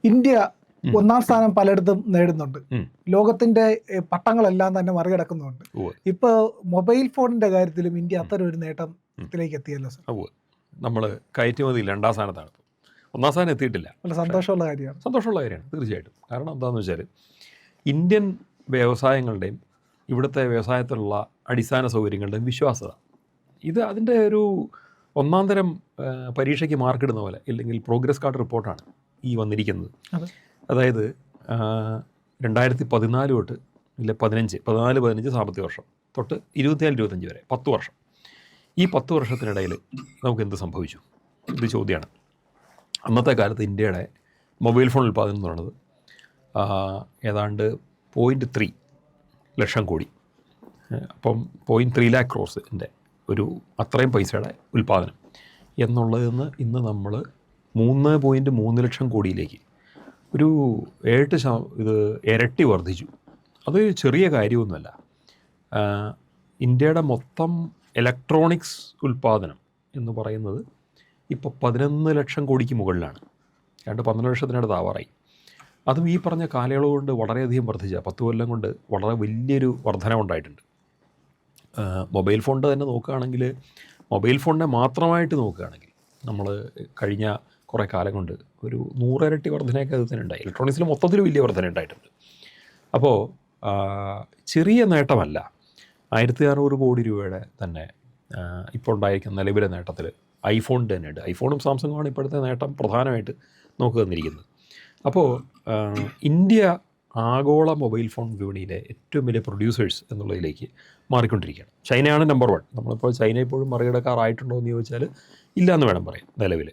India ഒന്നാം സ്ഥാനം പലയിടത്തും നേടുന്നുണ്ട്. ലോകത്തിന്റെ പട്ടങ്ങളെല്ലാം തന്നെ മറികടക്കുന്നുണ്ട്. ഇപ്പൊ മൊബൈൽ ഫോണിന്റെ കാര്യത്തിലും ഇന്ത്യ അത്തരം ഒരു നേട്ടത്തിലേക്ക് എത്തിയല്ലോ സർ. നമ്മൾ കയറ്റുമതിയിൽ 2ാം സ്ഥാനത്താണ്. 1ാം സ്ഥാനം എത്തിയിട്ടില്ല. വളരെ സന്തോഷമുള്ള കാര്യമാണ് തീർച്ചയായിട്ടും. കാരണം എന്താണെന്ന് വെച്ചാൽ ഇന്ത്യൻ വ്യവസായങ്ങളുടെയും ഇവിടുത്തെ വ്യവസായത്തിലുള്ള അടിസ്ഥാന സൗകര്യങ്ങളുടെയും വിശ്വാസ്യത, ഇത് അതിൻ്റെ ഒരു 1ാം തരം പരീക്ഷയ്ക്ക് മാർക്കിടുന്ന പോലെ, ഇല്ലെങ്കിൽ പ്രോഗ്രസ് കാർഡ് റിപ്പോർട്ടാണ് ഈ വന്നിരിക്കുന്നത്. അതായത് 2014 തൊട്ട് ഇല്ല 14-15 സാമ്പത്തിക വർഷം തൊട്ട് 24-25 വരെ 10 വർഷം. ഈ 10 വർഷത്തിനിടയിൽ നമുക്ക് എന്ത് സംഭവിച്ചു? ഇത് ചോദ്യമാണ്. അന്നത്തെ കാലത്ത് ഇന്ത്യയുടെ മൊബൈൽ ഫോൺ ഉൽപ്പാദനം എന്ന് പറയുന്നത് ഏതാണ്ട് 0.3 ലക്ഷം കോടി. അപ്പം 0.3 lakh crores ഒരു അത്രയും പൈസയുടെ ഉൽപ്പാദനം എന്നുള്ളതിൽ നിന്ന് ഇന്ന് നമ്മൾ 3.3 ലക്ഷം കോടിയിലേക്ക് ഒരു 7 ഇത് ഇരട്ടി വർദ്ധിച്ചു. അത് ചെറിയ കാര്യമൊന്നുമല്ല. ഇന്ത്യയുടെ മൊത്തം ഇലക്ട്രോണിക്സ് ഉൽപ്പാദനം എന്ന് പറയുന്നത് ഇപ്പോൾ 11 ലക്ഷം കോടിക്ക് മുകളിലാണ്. 12 ലക്ഷത്തിനടുത്ത് ആവാറായി. അതും ഈ പറഞ്ഞ കാലയളവ് കൊണ്ട് വളരെയധികം വർദ്ധിച്ച 10 കൊല്ലം കൊണ്ട് വളരെ വലിയൊരു വർധനവുണ്ടായിട്ടുണ്ട്. മൊബൈൽ ഫോണിൻ്റെ തന്നെ നോക്കുകയാണെങ്കിൽ, മൊബൈൽ ഫോണിനെ മാത്രമായിട്ട് നോക്കുകയാണെങ്കിൽ നമ്മൾ കഴിഞ്ഞ കുറേ കാലം കൊണ്ട് ഒരു 100 ഇരട്ടി വർധനയൊക്കെ അത് തന്നെ ഉണ്ടായി. ഇലക്ട്രോണിക്സിൽ മൊത്തത്തിൽ വലിയ വർധന ഉണ്ടായിട്ടുണ്ട്. അപ്പോൾ ചെറിയ നേട്ടമല്ല. 1600 കോടി രൂപയുടെ തന്നെ ഇപ്പോൾ ഉണ്ടായിരിക്കുന്ന നിലവിലെ നേട്ടത്തിൽ ഐഫോണിൻ്റെ തന്നെ ഉണ്ട്. ഐഫോണും സാംസങ്ങുമാണ് ഇപ്പോഴത്തെ നേട്ടം പ്രധാനമായിട്ട് നമുക്ക് തന്നിരിക്കുന്നത്. അപ്പോൾ ഇന്ത്യ ആഗോള മൊബൈൽ ഫോൺ വിപണിയിലെ ഏറ്റവും വലിയ പ്രൊഡ്യൂസേഴ്സ് എന്നുള്ളതിലേക്ക് മാറിക്കൊണ്ടിരിക്കുകയാണ്. ചൈനയാണ് നമ്പർ 1. നമ്മളിപ്പോൾ ചൈന ഇപ്പോഴും മറികടക്കാറായിട്ടുണ്ടോ എന്ന് ചോദിച്ചാൽ ഇല്ല എന്ന് വേണം പറയാൻ നിലവിൽ.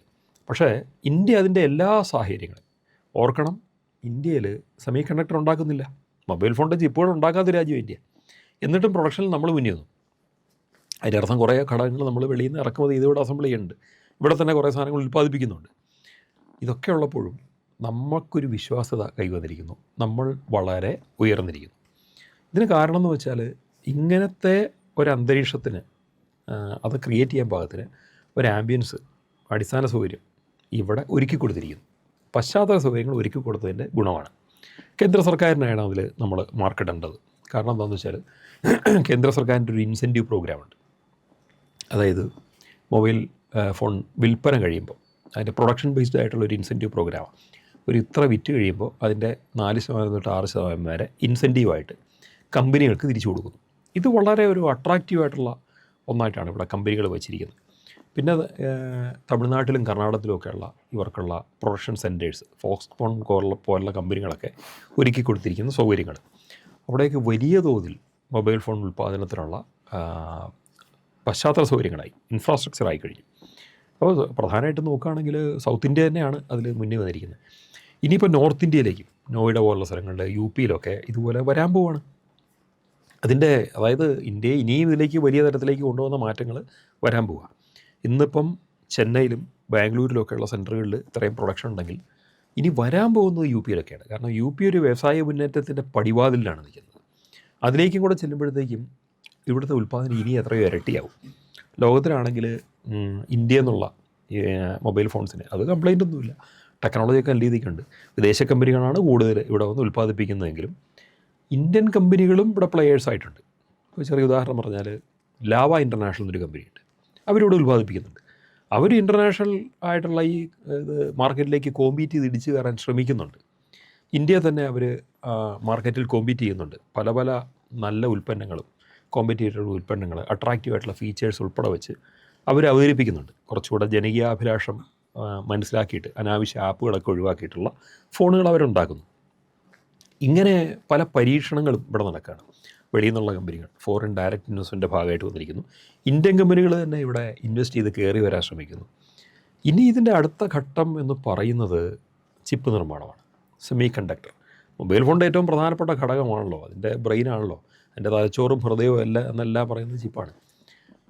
പക്ഷേ ഇന്ത്യ അതിൻ്റെ എല്ലാ സാഹചര്യങ്ങളും ഓർക്കണം. ഇന്ത്യയിൽ സെമി കണ്ടക്ടർ ഉണ്ടാക്കുന്നില്ല. മൊബൈൽ ഫോണിൻ്റെ ചിപ്പുകൾ ഉണ്ടാക്കാത്ത രാജ്യം ഇന്ത്യ. എന്നിട്ടും പ്രൊഡക്ഷനിൽ നമ്മൾ മുന്നിൽ വന്നു. അതിൻ്റെ അർത്ഥം കുറേ ഘടകങ്ങൾ നമ്മൾ വെളിയിൽ നിന്ന് ഇറക്കുമതി ചെയ്തുകൊണ്ട് അസംബിൾ ചെയ്യുന്നുണ്ട്. ഇവിടെ തന്നെ കുറേ സാധനങ്ങൾ ഉൽപ്പാദിപ്പിക്കുന്നുണ്ട്. ഇതൊക്കെ ഉള്ളപ്പോഴും നമുക്കൊരു വിശ്വാസ്യത കൈവന്നിരിക്കുന്നു. നമ്മൾ വളരെ ഉയർന്നിരിക്കുന്നു. ഇതിന് കാരണം എന്ന് വെച്ചാൽ ഇങ്ങനത്തെ ഒരു അന്തരീക്ഷത്തിന് അത് ക്രിയേറ്റ് ചെയ്യാൻ പാകത്തിന് ഒരു ആംബിയൻസ്, അടിസ്ഥാന സൗകര്യം ഇവിടെ ഒരുക്കി കൊടുത്തിരിക്കുന്നു. പശ്ചാത്തല സൗകര്യങ്ങൾ ഒരുക്കി കൊടുത്തതിൻ്റെ ഗുണമാണ്. കേന്ദ്ര സർക്കാരിനാണ് അതിൽ നമ്മൾ മാർക്കിടേണ്ടത്. കാരണം എന്താണെന്ന് വെച്ചാൽ കേന്ദ്ര സർക്കാരിൻ്റെ ഒരു ഇൻസെൻറ്റീവ് പ്രോഗ്രാമുണ്ട്. അതായത് മൊബൈൽ ഫോൺ വിൽപ്പന കഴിയുമ്പോൾ അതിൻ്റെ പ്രൊഡക്ഷൻ ബേസ്ഡ് ആയിട്ടുള്ളൊരു ഇൻസെൻറ്റീവ് പ്രോഗ്രാമാണ്. ഒരു ഇത്ര വിറ്റ് കഴിയുമ്പോൾ അതിൻ്റെ 4% തൊട്ട് 6% വരെ ഇൻസെൻറ്റീവായിട്ട് കമ്പനികൾക്ക് തിരിച്ചു കൊടുക്കുന്നു. ഇത് വളരെ ഒരു അട്രാക്റ്റീവായിട്ടുള്ള ഒന്നായിട്ടാണ് ഇവിടെ കമ്പനികൾ വെച്ചിരിക്കുന്നത്. പിന്നെ തമിഴ്നാട്ടിലും കർണാടകത്തിലും ഒക്കെയുള്ള ഇവർക്കുള്ള പ്രൊഡക്ഷൻ സെൻറ്റേഴ്സ്, ഫോക്സ്കോൺ പോലുള്ള കമ്പനികളൊക്കെ ഒരുക്കി കൊടുത്തിരിക്കുന്ന സൗകര്യങ്ങൾ, അവിടേക്ക് വലിയ തോതിൽ മൊബൈൽ ഫോൺ ഉൽപ്പാദനത്തിനുള്ള പശ്ചാത്തല സൗകര്യങ്ങളായി, ഇൻഫ്രാസ്ട്രക്ചറായി കഴിഞ്ഞു. അപ്പോൾ പ്രധാനമായിട്ടും നോക്കുകയാണെങ്കിൽ സൗത്ത് ഇന്ത്യ തന്നെയാണ് അതിൽ മുന്നിൽ വന്നിരിക്കുന്നത്. ഇനിയിപ്പോൾ നോർത്ത് ഇന്ത്യയിലേക്കും, നോയിഡ പോലുള്ള സ്ഥലങ്ങളിൽ, UP-യിലൊക്കെ ഇതുപോലെ വരാൻ പോവാണ്. അതായത് ഇന്ത്യയെ ഇനിയും ഇതിലേക്ക് വലിയ തരത്തിലേക്ക് കൊണ്ടുവന്ന മാറ്റങ്ങൾ വരാൻ പോവുക. ഇന്നിപ്പം ചെന്നൈയിലും ബാംഗ്ലൂരിലൊക്കെയുള്ള സെൻറ്ററുകളിൽ ഇത്രയും പ്രൊഡക്ഷൻ ഉണ്ടെങ്കിൽ ഇനി വരാൻ പോകുന്നത് UP-യിലൊക്കെയാണ്. കാരണം UP ഒരു വ്യവസായ മുന്നേറ്റത്തിൻ്റെ പടിവാതിലാണ് നിൽക്കുന്നത്. അതിലേക്കും കൂടെ ചെല്ലുമ്പോഴത്തേക്കും ഇവിടുത്തെ ഉൽപ്പാദനം ഇനി എത്രയോ ഇരട്ടിയാവും. ലോകത്തിലാണെങ്കിൽ ഇന്ത്യ എന്നുള്ള മൊബൈൽ ഫോൺസിന് അത് കംപ്ലൈൻ്റ് ഒന്നുമില്ല. ടെക്നോളജിയൊക്കെ നല്ല രീതിക്കുണ്ട്. വിദേശ കമ്പനികളാണ് കൂടുതൽ ഇവിടെ വന്ന് ഉൽപ്പാദിപ്പിക്കുന്നതെങ്കിലും ഇന്ത്യൻ കമ്പനികളും ഇവിടെ പ്ലെയേഴ്സായിട്ടുണ്ട്. ഇപ്പോൾ ചെറിയ ഉദാഹരണം പറഞ്ഞാൽ ലാവ ഇൻ്റർനാഷണൽ എന്നൊരു കമ്പനിയുണ്ട്. അവരിവിടെ ഉൽപ്പാദിപ്പിക്കുന്നുണ്ട്. അവർ ഇൻ്റർനാഷണൽ ആയിട്ടുള്ള ഈ മാർക്കറ്റിലേക്ക് കോമ്പീറ്റ് ചെയ്ത് ഇടിച്ചു കയറാൻ ശ്രമിക്കുന്നുണ്ട്. ഇന്ത്യ തന്നെ അവർ മാർക്കറ്റിൽ കോമ്പീറ്റ് ചെയ്യുന്നുണ്ട്. പല പല നല്ല ഉൽപ്പന്നങ്ങളും, കോമ്പറ്റീറ്റീവ് ഉൽപ്പന്നങ്ങൾ, അട്രാക്റ്റീവായിട്ടുള്ള ഫീച്ചേഴ്സ് ഉൾപ്പെടെ വെച്ച് അവർ അവതരിപ്പിക്കുന്നുണ്ട്. കുറച്ചുകൂടെ ജനകീയാഭിലാഷം മനസ്സിലാക്കിയിട്ട് അനാവശ്യ ആപ്പുകളൊക്കെ ഒഴിവാക്കിയിട്ടുള്ള ഫോണുകൾ അവരുണ്ടാക്കുന്നു. ഇങ്ങനെ പല പരീക്ഷണങ്ങളും ഇവിടെ നടക്കുകയാണ്. വെളിയിൽ നിന്നുള്ള കമ്പനികൾ ഫോറിൻ ഡയറക്റ്റ് ഇൻവെസ്റ്റ്മെൻറ്റിൻ്റെ ഭാഗമായിട്ട് വന്നിരിക്കുന്നു. ഇന്ത്യൻ കമ്പനികൾ തന്നെ ഇവിടെ ഇൻവെസ്റ്റ് ചെയ്ത് കയറി വരാൻ ശ്രമിക്കുന്നു. ഇനി ഇതിൻ്റെ അടുത്ത ഘട്ടം എന്ന് പറയുന്നത് ചിപ്പ് നിർമ്മാണമാണ്, സെമി കണ്ടക്ടർ. മൊബൈൽ ഫോണിൻ്റെ ഏറ്റവും പ്രധാനപ്പെട്ട ഘടകമാണല്ലോ, അതിൻ്റെ ബ്രെയിനാണല്ലോ, അതിൻ്റെ തലച്ചോറും ഹൃദയവും എന്നെല്ലാം പറയുന്നത് ചിപ്പാണ്.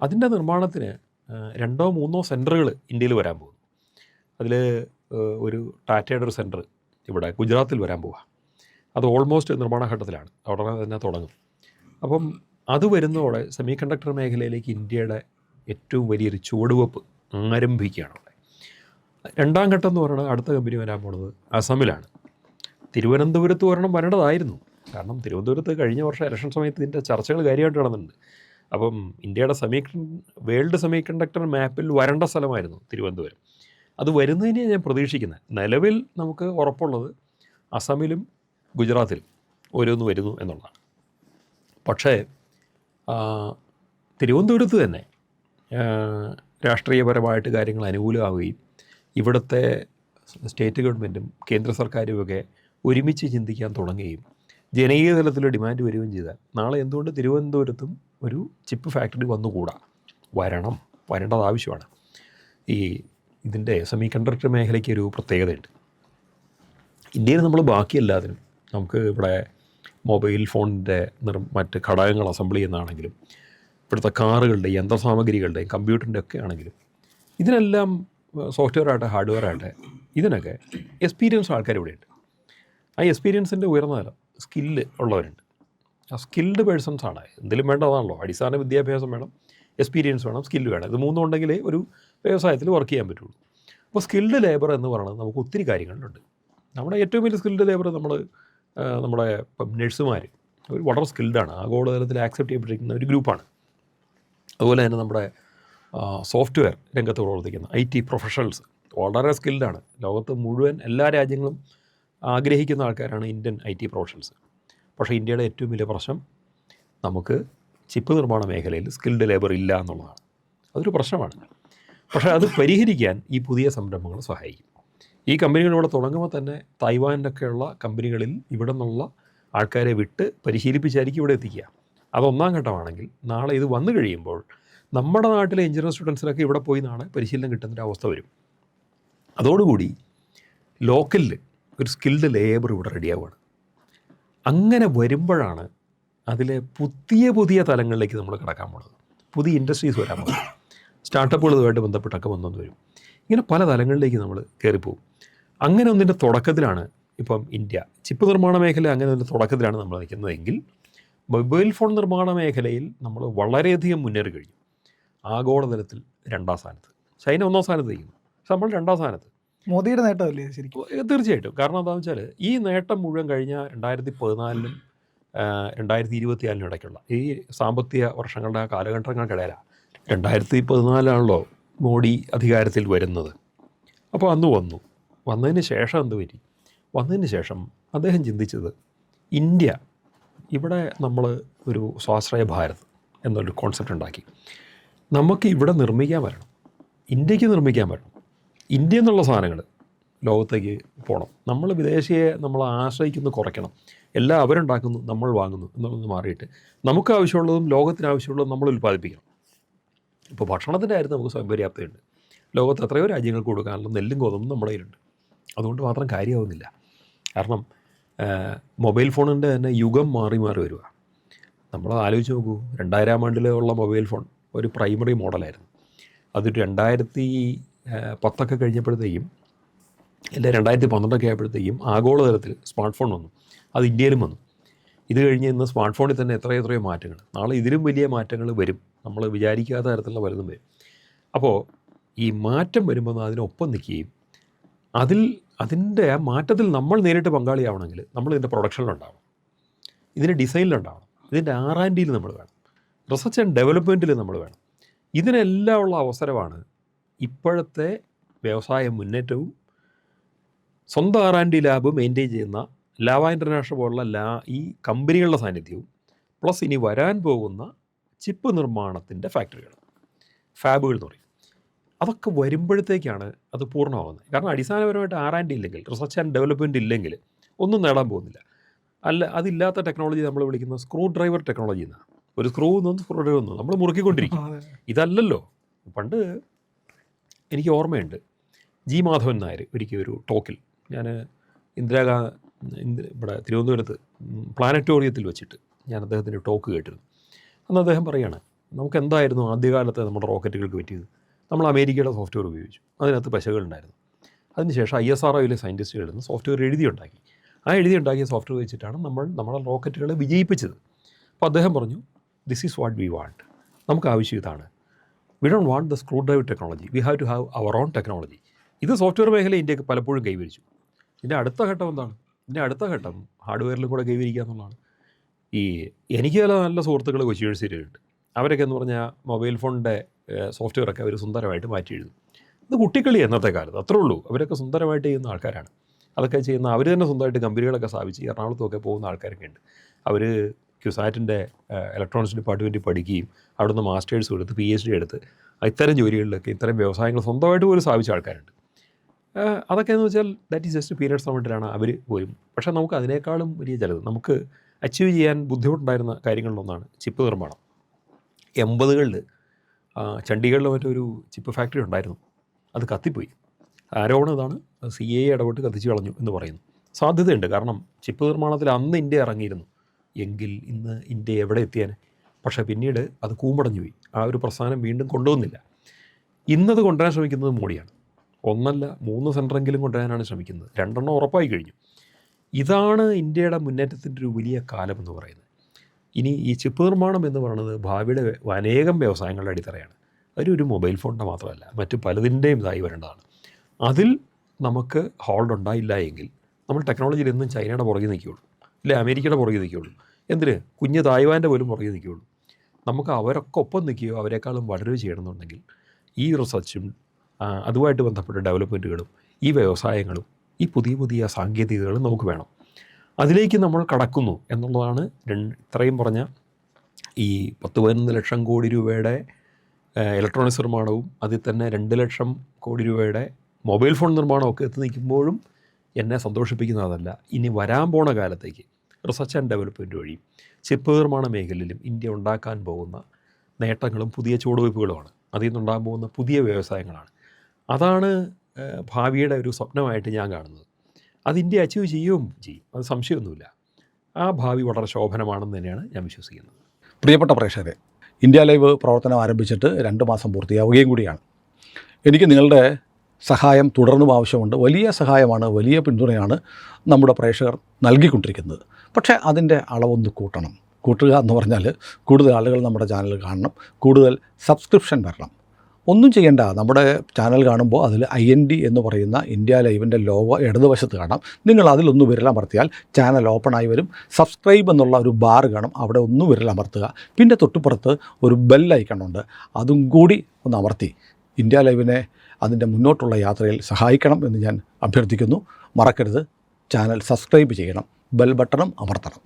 അതിൻ്റെ നിർമ്മാണത്തിന് 2-3 സെൻറ്ററുകൾ ഇന്ത്യയിൽ വരാൻ പോകുന്നു. അതിൽ ഒരു ടാറ്റയുടെ ഒരു സെൻറ്റർ ഇവിടെ ഗുജറാത്തിൽ വരാൻ പോവുക. അത് ഓൾമോസ്റ്റ് നിർമ്മാണ ഘട്ടത്തിലാണ്, ഉടനെ തന്നെ തുടങ്ങും. അപ്പം അത് വരുന്നതോടെ സെമി കണ്ടക്ടർ മേഖലയിലേക്ക് ഇന്ത്യയുടെ ഏറ്റവും വലിയൊരു ചുവടുവെപ്പ് ആരംഭിക്കുകയാണ് അവിടെ. രണ്ടാം ഘട്ടം എന്ന് പറയുന്നത് അടുത്ത കമ്പനി വരാൻ പോണത് അസമിലാണ്. തിരുവനന്തപുരത്ത് ഒരെണ്ണം വരേണ്ടതായിരുന്നു. കാരണം തിരുവനന്തപുരത്ത് കഴിഞ്ഞ വർഷം ഇലക്ഷൻ സമയത്ത് ഇതിൻ്റെ ചർച്ചകൾ കാര്യമായിട്ട് നടന്നിട്ടുണ്ട്. അപ്പം ഇന്ത്യയുടെ വേൾഡ് സെമി കണ്ടക്ടർ മാപ്പിൽ വരേണ്ട സ്ഥലമായിരുന്നു തിരുവനന്തപുരം. അത് വരുന്നതിനെ ഞാൻ പ്രതീക്ഷിക്കുന്നത്. നിലവിൽ നമുക്ക് ഉറപ്പുള്ളത് അസമിലും ഗുജറാത്തിലും ഓരോന്ന് വരുന്നു എന്നുള്ളതാണ്. പക്ഷേ തിരുവനന്തപുരത്ത് തന്നെ രാഷ്ട്രീയപരമായിട്ട് കാര്യങ്ങൾ അനുകൂലമാവുകയും ഇവിടുത്തെ സ്റ്റേറ്റ് ഗവൺമെൻറ്റും കേന്ദ്ര സർക്കാരുമൊക്കെ ഒരുമിച്ച് ചിന്തിക്കാൻ തുടങ്ങുകയും ജനകീയ തലത്തിൽ ഡിമാൻഡ് വരികയും ചെയ്താൽ നാളെ എന്തുകൊണ്ട് തിരുവനന്തപുരത്തും ഒരു ചിപ്പ് ഫാക്ടറി വന്നുകൂടാ? വരേണ്ടത് ആവശ്യമാണ്. ഇതിൻ്റെ സെമി കണ്ടക്ടർ മേഖലയ്ക്ക് ഒരു പ്രത്യേകതയുണ്ട്. ഇന്ത്യയിൽ നമ്മൾ ബാക്കി എല്ലാത്തിനും നമുക്ക് ഇവിടെ മൊബൈൽ ഫോണിൻ്റെ മറ്റ് ഘടകങ്ങൾ അസംബിൾ ചെയ്യുന്നതാണെങ്കിലും ഇവിടുത്തെ കാറുകളുടെയും യന്ത്രസാമഗ്രികളുടെയും കമ്പ്യൂട്ടറിൻ്റെ ഒക്കെ ആണെങ്കിലും ഇതിനെല്ലാം സോഫ്റ്റ്വെയർ ആകട്ടെ ഹാർഡ്വെയർ ആകട്ടെ ഇതിനൊക്കെ എക്സ്പീരിയൻസ് ആൾക്കാർ ഇവിടെയുണ്ട്. ആ എക്സ്പീരിയൻസിൻ്റെ ഉയർന്ന തലം സ്കില്ല് ഉള്ളവരുണ്ട്. ആ സ്കിൽഡ് പേഴ്സൺസാണ്. എന്തെങ്കിലും വേണ്ടതാണല്ലോ. അടിസ്ഥാന വിദ്യാഭ്യാസം വേണം, എക്സ്പീരിയൻസ് വേണം, സ്കില്ല് വേണം. ഇത് മൂന്നും ഉണ്ടെങ്കിലേ ഒരു വ്യവസായത്തിൽ വർക്ക് ചെയ്യാൻ പറ്റുള്ളൂ. അപ്പോൾ സ്കിൽഡ് ലേബർ എന്ന് പറയുന്നത് നമുക്ക് ഒത്തിരി കാര്യങ്ങളുണ്ട്. നമ്മുടെ ഏറ്റവും വലിയ സ്കിൽഡ് ലേബർ നമ്മുടെ ഇപ്പം നഴ്സുമാർ അവർ വളരെ സ്കിൽഡാണ്. ആഗോളതലത്തിൽ ആക്സെപ്റ്റ് ചെയ്യപ്പെട്ടിരിക്കുന്ന ഒരു ഗ്രൂപ്പാണ്. അതുപോലെ തന്നെ നമ്മുടെ സോഫ്റ്റ്വെയർ രംഗത്ത് പ്രവർത്തിക്കുന്ന IT പ്രൊഫഷണൽസ് വളരെ സ്കിൽഡാണ്. ലോകത്ത് മുഴുവൻ എല്ലാ രാജ്യങ്ങളും ആഗ്രഹിക്കുന്ന ആൾക്കാരാണ് ഇന്ത്യൻ IT പ്രൊഫഷണൽസ്. പക്ഷേ ഇന്ത്യയുടെ ഏറ്റവും വലിയ പ്രശ്നം നമുക്ക് ചിപ്പ് നിർമ്മാണ മേഖലയിൽ സ്കിൽഡ് ലേബർ ഇല്ല എന്നുള്ളതാണ്. അതൊരു പ്രശ്നമാണ്. പക്ഷേ അത് പരിഹരിക്കാൻ ഈ പുതിയ സംരംഭങ്ങൾ സഹായിക്കും. ഈ കമ്പനികൾ ഇവിടെ തുടങ്ങുമ്പോൾ തന്നെ തായ്വാനിലൊക്കെയുള്ള കമ്പനികളിൽ ഇവിടെ നിന്നുള്ള ആൾക്കാരെ വിട്ട് പരിശീലിപ്പിച്ചായിരിക്കും ഇവിടെ എത്തിക്കുക. അതൊന്നാം ഘട്ടമാണെങ്കിൽ നാളെ ഇത് വന്നു കഴിയുമ്പോൾ നമ്മുടെ നാട്ടിലെ എഞ്ചിനീയറിംഗ് സ്റ്റുഡൻസിനൊക്കെ ഇവിടെ പോയി നാളെ പരിശീലനം കിട്ടുന്നൊരവസ്ഥ വരും. അതോടുകൂടി ലോക്കലിൽ ഒരു സ്കിൽഡ് ലേബർ ഇവിടെ റെഡിയാവുകയാണ്. അങ്ങനെ വരുമ്പോഴാണ് അതിലെ പുതിയ തലങ്ങളിലേക്ക് നമ്മൾ കിടക്കാൻ പോകുന്നത്. പുതിയ ഇൻഡസ്ട്രീസ് വരാൻ പോകുന്നത്. സ്റ്റാർട്ടപ്പുകളുമായിട്ട് ബന്ധപ്പെട്ടൊക്കെ വന്നു വരും. ഇങ്ങനെ പല തലങ്ങളിലേക്ക് നമ്മൾ കയറിപ്പോകും. അങ്ങനെ ഒന്നിൻ്റെ തുടക്കത്തിലാണ് ഇപ്പം ഇന്ത്യ. ചിപ്പ് നിർമ്മാണ മേഖല അങ്ങനെ ഒന്നിൻ്റെ തുടക്കത്തിലാണ് നമ്മൾ നിൽക്കുന്നതെങ്കിൽ മൊബൈൽ ഫോൺ നിർമ്മാണ മേഖലയിൽ നമ്മൾ വളരെയധികം മുന്നേറി കഴിഞ്ഞു. ആഗോളതലത്തിൽ 2ാം സ്ഥാനത്ത്. ചൈന 1ാം സ്ഥാനത്ത് നിൽക്കുന്നു. പക്ഷെ നമ്മൾ 2ാം സ്ഥാനത്ത്. മോദിയുടെ നേട്ടമല്ലേ ശരിക്കും? തീർച്ചയായിട്ടും. കാരണം എന്താണെന്ന് വെച്ചാൽ ഈ നേട്ടം മുഴുവൻ കഴിഞ്ഞ 2014 2024 ഇടയ്ക്കുള്ള ഈ സാമ്പത്തിക വർഷങ്ങളുടെ കാലഘട്ടങ്ങൾക്കിടയിലാണ്. 2014 മോഡി അധികാരത്തിൽ വരുന്നത്. അപ്പോൾ അന്ന് വന്നതിന് ശേഷം എന്ത് പറ്റി? വന്നതിന് ശേഷം അദ്ദേഹം ചിന്തിച്ചത് ഇന്ത്യ ഇവിടെ നമ്മൾ ഒരു സ്വാശ്രയ ഭാരത് എന്നൊരു കോൺസെപ്റ്റ് ഉണ്ടാക്കി. നമുക്ക് ഇവിടെ നിർമ്മിക്കാൻ പറ്റണം, ഇന്ത്യക്ക് നിർമ്മിക്കാൻ പറ്റണം. ഇന്ത്യ എന്നുള്ള സാധനങ്ങൾ ലോകത്തേക്ക് പോകണം. നമ്മൾ വിദേശിയെ നമ്മൾ ആശ്രയിക്കുന്നത് കുറയ്ക്കണം. എല്ലാം അവരുണ്ടാക്കുന്നു, നമ്മൾ വാങ്ങുന്നു എന്നുള്ളത് മാറിയിട്ട് നമുക്ക് ആവശ്യമുള്ളതും ലോകത്തിന് ആവശ്യമുള്ളതും നമ്മൾ ഉൽപ്പാദിപ്പിക്കണം. ഇപ്പോൾ ഭക്ഷണത്തിൻ്റെ കാര്യത്തിൽ നമുക്ക് സ്വയം പര്യാപ്തതയുണ്ട്. ലോകത്ത് എത്രയോ രാജ്യങ്ങൾക്ക് കൊടുക്കാനുള്ള നെല്ലും ഗോതമ്പും നമ്മുടെ കയ്യിലുണ്ട്. അതുകൊണ്ട് മാത്രം കാര്യമാവുന്നില്ല. കാരണം മൊബൈൽ ഫോണിൻ്റെ തന്നെ യുഗം മാറി വരിക. നമ്മൾ ആലോചിച്ച് നോക്കൂ, 2000 ആണ്ടിലുള്ള മൊബൈൽ ഫോൺ ഒരു പ്രൈമറി മോഡലായിരുന്നു. അത് 2010 കഴിഞ്ഞപ്പോഴത്തേക്കും അല്ല 2012 ആയപ്പോഴത്തേക്കും ആഗോളതലത്തിൽ സ്മാർട്ട് ഫോൺ വന്നു. അത് ഇന്ത്യയിലും വന്നു. ഇത് കഴിഞ്ഞ് ഇന്ന് സ്മാർട്ട് ഫോണിൽ തന്നെ എത്രയോ മാറ്റങ്ങൾ. നാളെ ഇതിലും വലിയ മാറ്റങ്ങൾ വരും. നമ്മൾ വിചാരിക്കാത്ത തരത്തിലുള്ള പലതും വരും. അപ്പോൾ ഈ മാറ്റം വരുമ്പോൾ അതിനൊപ്പം നിൽക്കുകയും അതിൻ്റെ ആ മാറ്റത്തിൽ നമ്മൾ നേരിട്ട് പങ്കാളിയാവണമെങ്കിൽ നമ്മൾ ഇതിൻ്റെ പ്രൊഡക്ഷനിലുണ്ടാവണം, ഇതിൻ്റെ ഡിസൈനിലുണ്ടാവണം, ഇതിൻ്റെ R&Dയിൽ നമ്മൾ വേണം, റിസർച്ച് ആൻഡ് ഡെവലപ്മെൻറ്റിൽ നമ്മൾ വേണം. ഇതിനെല്ലാം ഉള്ള അവസരമാണ് ഇപ്പോഴത്തെ വ്യവസായ മുന്നേറ്റവും സ്വന്തം R&D ലാബ് മെയിൻറ്റെയിൻ ചെയ്യുന്ന ലാവ ഇൻ്റർനാഷണൽ പോലുള്ള ഈ കമ്പനികളുടെ സാന്നിധ്യവും പ്ലസ് ഇനി വരാൻ പോകുന്ന ചിപ്പ് നിർമ്മാണത്തിൻ്റെ ഫാക്ടറികൾ, ഫാബുകൾ എന്ന് പറയും. അതൊക്കെ വരുമ്പോഴത്തേക്കാണ് അത് പൂർണ്ണമാകുന്നത്. കാരണം അടിസ്ഥാനപരമായിട്ട് R&D ഇല്ലെങ്കിൽ, റിസർച്ച് ആൻഡ് ഡെവലപ്മെൻറ്റ് ഇല്ലെങ്കിൽ ഒന്നും നേടാൻ പോകുന്നില്ല. അതില്ലാത്ത ടെക്നോളജി നമ്മൾ വിളിക്കുന്ന സ്ക്രൂ ഡ്രൈവർ ടെക്നോളജി എന്നാണ്. ഒരു സ്ക്രൂ ഡ്രൈവർ നമ്മൾ മുറുക്കിക്കൊണ്ടിരിക്കും. ഇതല്ലല്ലോ. പണ്ട് എനിക്ക് ഓർമ്മയുണ്ട്, ജി മാധവൻ നായർ ഒരിക്കൽ ഒരു ടോക്കിൽ, ഞാൻ ഇവിടെ തിരുവനന്തപുരത്ത് പ്ലാനറ്റോറിയത്തിൽ വെച്ചിട്ട് ഞാൻ അദ്ദേഹത്തിൻ്റെ ടോക്ക് കേട്ടിരുന്നു. അന്ന് അദ്ദേഹം പറയുകയാണ്, നമുക്ക് എന്തായിരുന്നു ആദ്യകാലത്ത് നമ്മുടെ റോക്കറ്റുകൾക്ക് പറ്റിയത്? നമ്മൾ അമേരിക്കയുടെ സോഫ്റ്റ്വെയർ ഉപയോഗിച്ചു. അതിനകത്ത് പശകളുണ്ടായിരുന്നു. അതിനുശേഷം ISROയിലെ സയൻറ്റിസ്റ്റുകളിൽ നിന്ന് സോഫ്റ്റ്വെയർ എഴുതിയുണ്ടാക്കി. ആ എഴുതിയുണ്ടാക്കിയ സോഫ്റ്റ്വെയർ വെച്ചിട്ടാണ് നമ്മുടെ റോക്കറ്റുകളെ വിജയിപ്പിച്ചത്. അപ്പോൾ അദ്ദേഹം പറഞ്ഞു, this is what we want. നമുക്ക് ആവശ്യം ഇതാണ്. We don't want the screw drive technology, we have to have our own technology. ഇത് സോഫ്റ്റ്വെയർ മേഖല ഇന്ത്യക്ക് പലപ്പോഴും കൈവരിച്ചു. ഇതിൻ്റെ അടുത്ത ഘട്ടം എന്താണ്? ഇതിൻ്റെ അടുത്ത ഘട്ടം ഹാർഡ്വെയറിലും കൂടെ കൈവരിക്കുക എന്നുള്ളതാണ്. എനിക്ക് ചില നല്ല സുഹൃത്തുക്കൾ കൊച്ചി യൂണിവേഴ്സിറ്റിയിലുണ്ട്. അവരൊക്കെ എന്ന് പറഞ്ഞാൽ മൊബൈൽ ഫോണിൻ്റെ സോഫ്റ്റ്വെയറൊക്കെ അവർ സുന്ദരമായിട്ട് മാറ്റി എഴുതും. ഇത് കുട്ടിക്കളി എന്നത്തെ കാലത്ത്, അത്രേ ഉള്ളൂ. അവരൊക്കെ സുന്ദരമായിട്ട് ചെയ്യുന്ന ആൾക്കാരാണ്. അതൊക്കെ ചെയ്യുന്ന അവർ തന്നെ സ്വന്തമായിട്ട് കമ്പനികളൊക്കെ സ്ഥാപിച്ച് എറണാകുളത്തൊക്കെ പോകുന്ന ആൾക്കാരൊക്കെ ഉണ്ട്. അവർ ക്യുസാറ്റിൻ്റെ ഇലക്ട്രോണിക്സ് ഡിപ്പാർട്ട്മെൻറ്റിൽ പഠിക്കുകയും അവിടുന്ന് മാസ്റ്റേഴ്സും എടുത്ത് PhD എടുത്ത് ഇത്തരം ജോലികളിലൊക്കെ ഇത്തരം വ്യവസായങ്ങൾ സ്വന്തമായിട്ട് പോലും സ്ഥാപിച്ച ആൾക്കാരുണ്ട്. അതൊക്കെ എന്ന് വെച്ചാൽ ദാറ്റ് ഈസ് ജസ്റ്റ് പീരിയഡ്സ് സമയത്തിലാണ് അവർ പോലും. പക്ഷേ നമുക്ക് അതിനേക്കാളും വലിയ ചിലത് നമുക്ക് അച്ചീവ് ചെയ്യാൻ ബുദ്ധിമുട്ടുണ്ടായിരുന്ന കാര്യങ്ങളിലൊന്നാണ് ചിപ്പ് നിർമ്മാണം. 80കളിൽ ചണ്ഡീഗഡിൽ മറ്റൊരു ചിപ്പ് ഫാക്ടറി ഉണ്ടായിരുന്നു. അത് കത്തിപ്പോയി. ആരോപണം ഇതാണ്, CIA ഇടപെട്ട് കത്തിച്ച് കളഞ്ഞു എന്ന് പറയുന്നു. സാധ്യതയുണ്ട്. കാരണം ചിപ്പ് നിർമ്മാണത്തിൽ അന്ന് ഇന്ത്യ ഇറങ്ങിയിരുന്നു എങ്കിൽ ഇന്ന് ഇന്ത്യ എവിടെ എത്തിയാൽ. പക്ഷേ പിന്നീട് അത് കൂമ്പടഞ്ഞു പോയി. ആ ഒരു പ്രസ്ഥാനം വീണ്ടും കൊണ്ടുവന്നില്ല. ഇന്നത് കൊണ്ടുവരാൻ ശ്രമിക്കുന്നത് മോഡിയാണ്. 1 അല്ല 3 സെൻറ്ററെങ്കിലും കൊണ്ടുവരാനാണ് ശ്രമിക്കുന്നത്. 2 ഉറപ്പായി കഴിഞ്ഞു. ഇതാണ് ഇന്ത്യയുടെ മുന്നേറ്റത്തിൻ്റെ ഒരു വലിയ കാലം എന്ന് പറയുന്നത്. ഇനി ഈ ചിപ്പ് നിർമ്മാണം എന്ന് പറയുന്നത് ഭാവിയുടെ അനേകം വ്യവസായങ്ങളുടെ അടിത്തറയാണ്. അതിലൊരു മൊബൈൽ ഫോണിൻ്റെ മാത്രമല്ല, മറ്റു പലതിൻ്റെയും ഇതായി വരേണ്ടതാണ്. അതിൽ നമുക്ക് ഹോൾഡ് ഉണ്ടായില്ല എങ്കിൽ നമ്മൾ ടെക്നോളജിയിൽ എന്നും ചൈനയുടെ പുറകെ നിൽക്കുകയുള്ളൂ, ഇല്ല അമേരിക്കയുടെ പുറകെ നിൽക്കുകയുള്ളൂ. എന്തിന് കുഞ്ഞ് തായ്വാൻ്റെ പോലും പുറകെ നിൽക്കുകയുള്ളൂ. നമുക്ക് അവരൊക്കെ ഒപ്പം നിൽക്കുകയോ അവരെക്കാളും വളരുകയോ ചെയ്യണമെന്നുണ്ടെങ്കിൽ ഈ റിസർച്ചും അതുമായിട്ട് ബന്ധപ്പെട്ട ഡെവലപ്മെൻറ്റുകളും ഈ വ്യവസായങ്ങളും ഈ പുതിയ പുതിയ സാങ്കേതികതകളും നമുക്ക് വേണം. അതിലേക്ക് നമ്മൾ കടക്കുന്നു എന്നുള്ളതാണ്. ഇത്രയും പറഞ്ഞ ഈ 10-11 ലക്ഷം കോടി രൂപയുടെ ഇലക്ട്രോണിക്സ് നിർമ്മാണവും അതിൽ തന്നെ 2 ലക്ഷം കോടി രൂപയുടെ മൊബൈൽ ഫോൺ നിർമ്മാണമൊക്കെ എത്തി നിൽക്കുമ്പോഴും എന്നെ സന്തോഷിപ്പിക്കുന്നതല്ല. ഇനി വരാൻ പോണ കാലത്തേക്ക് റിസർച്ച് ആൻഡ് ഡെവലപ്മെൻറ്റ് വഴി ചിപ്പ് നിർമ്മാണ മേഖലയിലും ഇന്ത്യ ഉണ്ടാക്കാൻ പോകുന്ന നേട്ടങ്ങളും പുതിയ ചുവടുവയ്പ്പുകളുമാണ്. അതിൽ നിന്നുണ്ടാകാൻ പോകുന്ന പുതിയ വ്യവസായങ്ങളാണ്. അതാണ് ഭാവിയുടെ ഒരു സ്വപ്നമായിട്ട് ഞാൻ കാണുന്നത്. അത് ഇന്ത്യ അച്ചീവ് ചെയ്യും, അത് സംശയമൊന്നുമില്ല. ആ ഭാവി വളരെ ശോഭനമാണെന്ന് തന്നെയാണ് ഞാൻ വിശ്വസിക്കുന്നത്. പ്രിയപ്പെട്ട പ്രേക്ഷകരെ, ഇന്ത്യ ലൈവ് പ്രവർത്തനം ആരംഭിച്ചിട്ട് 2 മാസം പൂർത്തിയാവുകയും കൂടിയാണ്. എനിക്ക് നിങ്ങളുടെ സഹായം തുടർന്നും ആവശ്യമുണ്ട്. വലിയ സഹായമാണ്, വലിയ പിന്തുണയാണ് നമ്മുടെ പ്രേക്ഷകർ നൽകിക്കൊണ്ടിരിക്കുന്നത്. പക്ഷേ അതിൻ്റെ അളവൊന്ന് കൂട്ടുക എന്ന് പറഞ്ഞാൽ കൂടുതൽ ആളുകൾ നമ്മുടെ ചാനൽ കാണണം, കൂടുതൽ സബ്സ്ക്രിപ്ഷൻ വരണം. ഒന്നും ചെയ്യേണ്ട. നമ്മുടെ ചാനൽ കാണുമ്പോൾ അതിൽ IND എന്ന് പറയുന്ന ഇന്ത്യ ലൈവിൻ്റെ ലോഗോ ഇടതുവശത്ത് കാണാം. നിങ്ങൾ അതിലൊന്ന് വിരലമർത്തിയാൽ ചാനൽ ഓപ്പണായി വരും. സബ്സ്ക്രൈബ് എന്നുള്ള ഒരു ബാർ കാണും, അവിടെ ഒന്ന് വിരലമർത്തുക. പിന്നെ തൊട്ടുപുറത്ത് ഒരു ബെൽ ഐക്കണുണ്ട്, അതും കൂടി ഒന്ന് അമർത്തി ഇന്ത്യ ലൈവിനെ അതിൻ്റെ മുന്നോട്ടുള്ള യാത്രയിൽ സഹായിക്കണം എന്ന് ഞാൻ അഭ്യർത്ഥിക്കുന്നു. മറക്കരുത്, ചാനൽ സബ്സ്ക്രൈബ് ചെയ്യണം, ബെൽ ബട്ടണും അമർത്തണം.